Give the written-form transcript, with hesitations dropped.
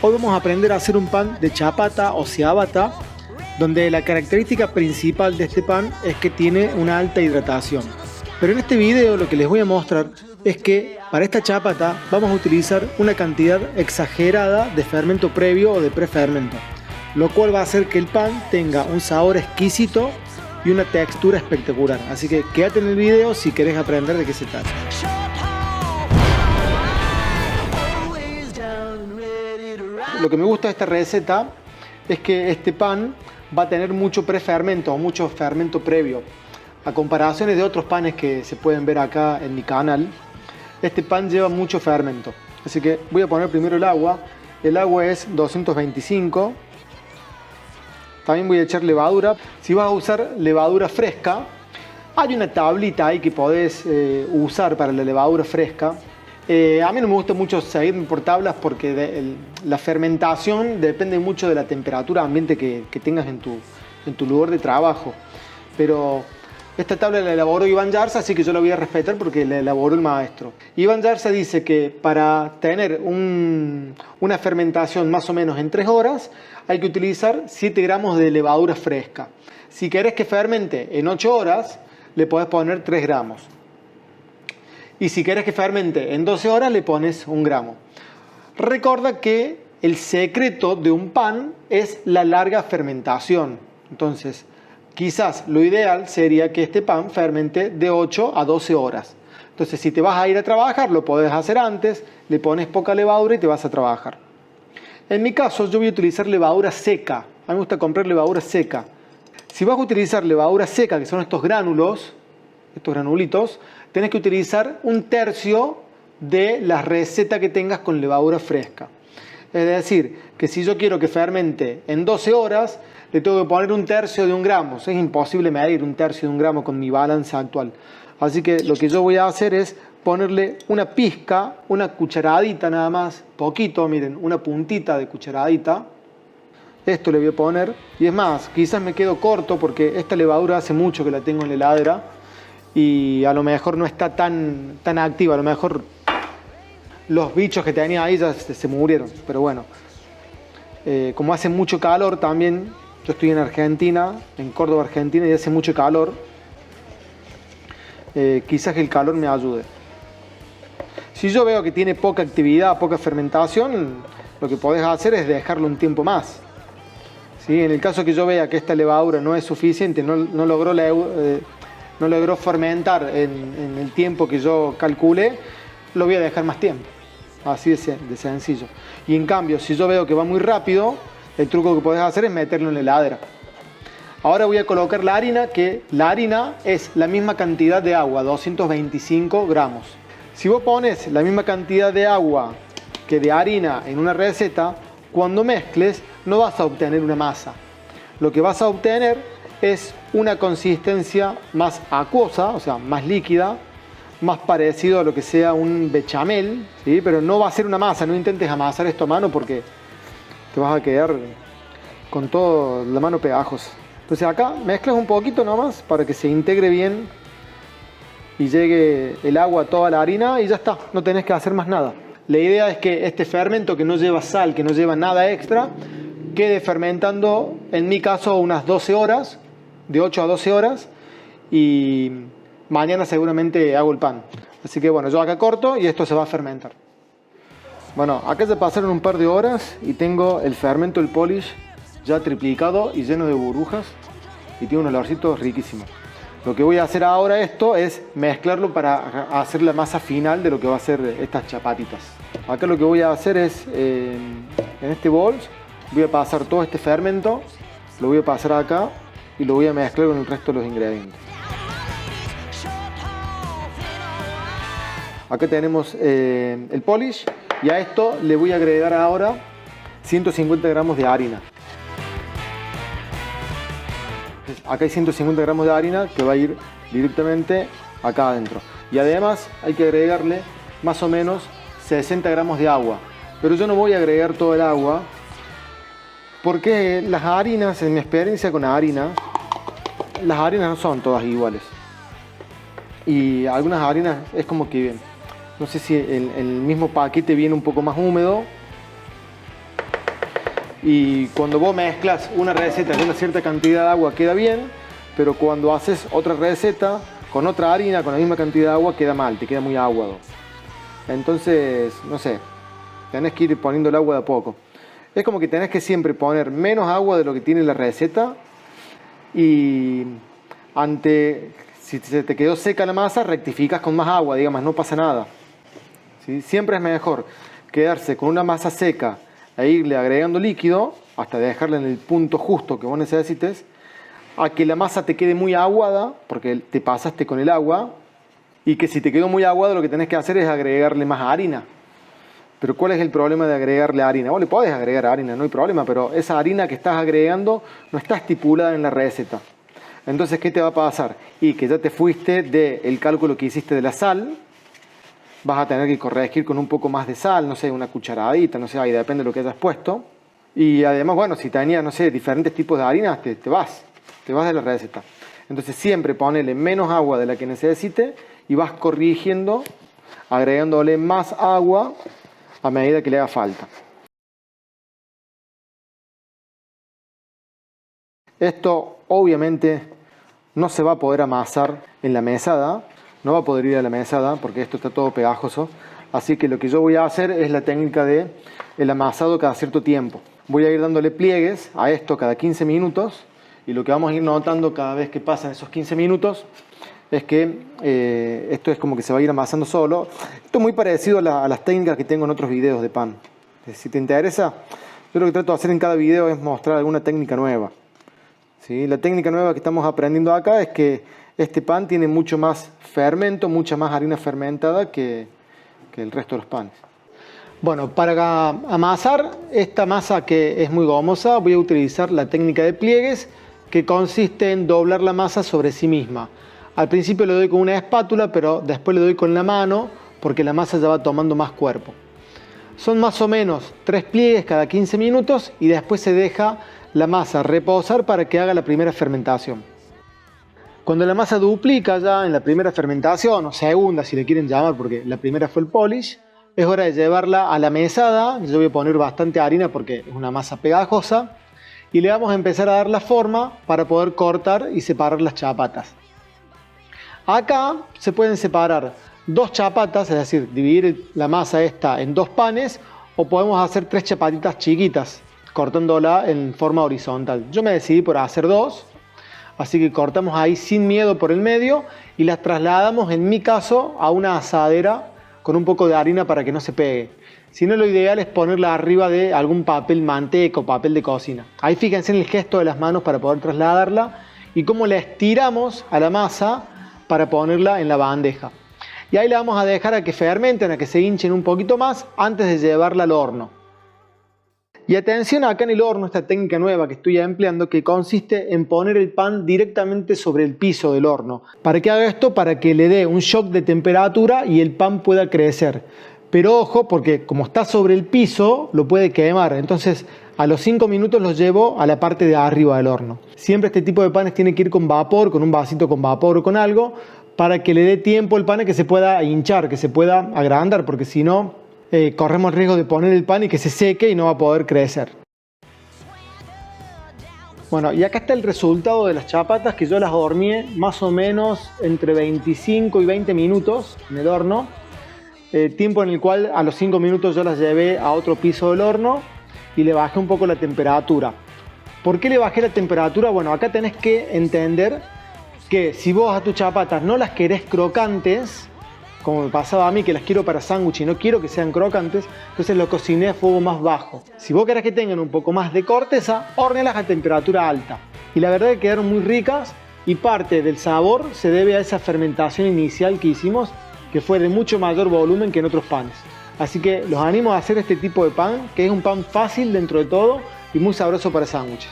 Hoy vamos a aprender a hacer un pan de chapata o ciabatta, donde la característica principal de este pan es que tiene una alta hidratación. Pero en este video lo que les voy a mostrar es que para esta chapata vamos a utilizar una cantidad exagerada de fermento previo o de prefermento, lo cual va a hacer que el pan tenga un sabor exquisito y una textura espectacular. Así que quédate en el video si querés aprender de qué se trata. Lo que me gusta de esta receta es que este pan va a tener mucho prefermento o mucho fermento previo. A comparaciones de otros panes que se pueden ver acá en mi canal, este pan lleva mucho fermento. Así que voy a poner primero el agua. El agua es 225. También voy a echar levadura. Si vas a usar levadura fresca, hay una tablita ahí que podés usar para la levadura fresca. A mí no me gusta mucho seguir por tablas porque la fermentación depende mucho de la temperatura ambiente que tengas en tu lugar de trabajo. Pero esta tabla la elaboró Iván Yarza, así que yo la voy a respetar porque la elaboró el maestro. Iván Yarza dice que para tener una fermentación más o menos en 3 horas hay que utilizar 7 gramos de levadura fresca. Si querés que fermente en 8 horas, le podés poner 3 gramos. Y si querés que fermente en 12 horas, le pones 1 gramo. Recuerda que el secreto de un pan es la larga fermentación. Entonces, quizás lo ideal sería que este pan fermente de 8 a 12 horas. Entonces, si te vas a ir a trabajar, lo podés hacer antes, le pones poca levadura y te vas a trabajar. En mi caso, yo voy a utilizar levadura seca. A mí me gusta comprar levadura seca. Si vas a utilizar levadura seca, que son estos gránulos, estos granulitos, tenés que utilizar 1/3 de la receta que tengas con levadura fresca. Es decir, que si yo quiero que fermente en 12 horas, le tengo que poner 1/3 de 1 gramo. Es imposible medir 1/3 de 1 gramo con mi balanza actual. Así que lo que yo voy a hacer es ponerle una pizca, una cucharadita nada más, poquito, miren, una puntita de cucharadita. Esto le voy a poner. Y es más, quizás me quedo corto porque esta levadura hace mucho que la tengo en la heladera y a lo mejor no está tan activa. A lo mejor los bichos que tenía ahí ya se murieron. Pero bueno, como hace mucho calor también, yo estoy en Argentina, en Córdoba, Argentina, y hace mucho calor. Quizás el calor me ayude. Si yo veo que tiene poca actividad, poca fermentación, lo que podés hacer es dejarlo un tiempo más. ¿Sí? En el caso que yo vea que esta levadura no es suficiente, no logró fermentar en el tiempo que yo calculé, lo voy a dejar más tiempo. Así de sencillo. Y en cambio, si yo veo que va muy rápido, el truco que podés hacer es meterlo en la heladera. Ahora voy a colocar la harina, que la harina es la misma cantidad de agua, 225 gramos. Si vos pones la misma cantidad de agua que de harina en una receta, cuando mezcles no vas a obtener una masa. Lo que vas a obtener es una consistencia más acuosa, o sea, más líquida, más parecido a lo que sea un bechamel, ¿sí? Pero no va a ser una masa. No intentes amasar esto a mano porque te vas a quedar con toda la mano pegajosa. Entonces acá mezclas un poquito nomás para que se integre bien y llegue el agua a toda la harina y ya está, no tenés que hacer más nada. La idea es que este fermento que no lleva sal, que no lleva nada extra, quede fermentando, en mi caso, unas 12 horas, de 8 a 12 horas, y mañana seguramente hago el pan. Así que bueno, yo acá corto y esto se va a fermentar. Bueno, acá se pasaron un par de horas y tengo el fermento, el polish, ya triplicado y lleno de burbujas y tiene un olorcito riquísimo. Lo que voy a hacer ahora es mezclarlo para hacer la masa final de lo que va a ser estas chapatitas. Acá lo que voy a hacer es, en este bol, voy a pasar todo este fermento, lo voy a pasar acá y lo voy a mezclar con el resto de los ingredientes. Acá tenemos el polish y a esto le voy a agregar ahora 150 gramos de harina. Acá hay 150 gramos de harina que va a ir directamente acá adentro. Y además hay que agregarle más o menos 60 gramos de agua. Pero yo no voy a agregar todo el agua porque las harinas, en mi experiencia con la harina, las harinas no son todas iguales. Y algunas harinas es como que, no sé si el mismo paquete viene un poco más húmedo Y cuando vos mezclas una receta con una cierta cantidad de agua queda bien, pero cuando haces otra receta con otra harina, con la misma cantidad de agua, queda mal, te queda muy aguado. Entonces, no sé, tenés que ir poniendo el agua de a poco. Es como que tenés que siempre poner menos agua de lo que tiene la receta y si se te quedó seca la masa, rectificas con más agua, digamos, no pasa nada. ¿Sí? Siempre es mejor quedarse con una masa seca e irle agregando líquido hasta dejarla en el punto justo que vos necesites, a que la masa te quede muy aguada, porque te pasaste con el agua, y que si te quedó muy aguado lo que tenés que hacer es agregarle más harina. Pero ¿cuál es el problema de agregarle harina? Vos le podés agregar harina, no hay problema, pero esa harina que estás agregando no está estipulada en la receta. Entonces, ¿qué te va a pasar? Y que ya te fuiste del cálculo que hiciste de la sal, vas a tener que corregir con un poco más de sal, no sé, una cucharadita, no sé, ahí depende de lo que hayas puesto. Y además, bueno, si tenías, no sé, diferentes tipos de harinas, te vas de la receta. Entonces siempre ponele menos agua de la que necesite y vas corrigiendo, agregándole más agua a medida que le haga falta. Esto obviamente no se va a poder amasar en la mesada, no va a poder ir a la mesada porque esto está todo pegajoso. Así que lo que yo voy a hacer es la técnica de el amasado cada cierto tiempo. Voy a ir dándole pliegues a esto cada 15 minutos y lo que vamos a ir notando cada vez que pasan esos 15 minutos es que esto es como que se va a ir amasando solo. Esto es muy parecido a las técnicas que tengo en otros videos de pan. Si te interesa, yo lo que trato de hacer en cada video es mostrar alguna técnica nueva. ¿Sí? La técnica nueva que estamos aprendiendo acá es que este pan tiene mucho más fermento, mucha más harina fermentada que el resto de los panes. Bueno, para amasar esta masa que es muy gomosa, voy a utilizar la técnica de pliegues, que consiste en doblar la masa sobre sí misma. Al principio le doy con una espátula, pero después le doy con la mano, porque la masa ya va tomando más cuerpo. Son más o menos 3 pliegues cada 15 minutos y después se deja la masa reposar para que haga la primera fermentación. Cuando la masa duplica ya en la primera fermentación, o segunda si le quieren llamar, porque la primera fue el polish, es hora de llevarla a la mesada. Yo voy a poner bastante harina porque es una masa pegajosa y le vamos a empezar a dar la forma para poder cortar y separar las chapatas. Acá se pueden separar 2 chapatas, es decir, dividir la masa esta en 2 panes, o podemos hacer 3 chapatitas chiquitas, cortándola en forma horizontal. Yo me decidí por hacer 2, así que cortamos ahí sin miedo por el medio y las trasladamos, en mi caso, a una asadera con un poco de harina para que no se pegue. Si no, lo ideal es ponerla arriba de algún papel manteca o papel de cocina. Ahí fíjense en el gesto de las manos para poder trasladarla y cómo la estiramos a la masa para ponerla en la bandeja. Y ahí la vamos a dejar a que fermenten, a que se hinchen un poquito más antes de llevarla al horno. Y atención acá en el horno, esta técnica nueva que estoy empleando, que consiste en poner el pan directamente sobre el piso del horno. ¿Para qué hago esto? Para que le dé un shock de temperatura y el pan pueda crecer. Pero ojo, porque como está sobre el piso, lo puede quemar. Entonces, a los 5 minutos los llevo a la parte de arriba del horno. Siempre este tipo de panes tiene que ir con vapor, con un vasito con vapor o con algo, para que le dé tiempo al pan a que se pueda hinchar, que se pueda agrandar, porque si no, corremos el riesgo de poner el pan y que se seque y no va a poder crecer. Bueno, y acá está el resultado de las chapatas, que yo las horneé más o menos entre 25 y 20 minutos en el horno. Tiempo en el cual a los 5 minutos yo las llevé a otro piso del horno y le bajé un poco la temperatura. ¿Por qué le bajé la temperatura? Bueno, acá tenés que entender que si vos a tus chapatas no las querés crocantes, como me pasaba a mí, que las quiero para sándwich y no quiero que sean crocantes, entonces lo cociné a fuego más bajo. Si vos querés que tengan un poco más de corteza, hornéalas a temperatura alta. Y la verdad es que quedaron muy ricas y parte del sabor se debe a esa fermentación inicial que hicimos, que fue de mucho mayor volumen que en otros panes. Así que los animo a hacer este tipo de pan, que es un pan fácil dentro de todo y muy sabroso para sándwiches.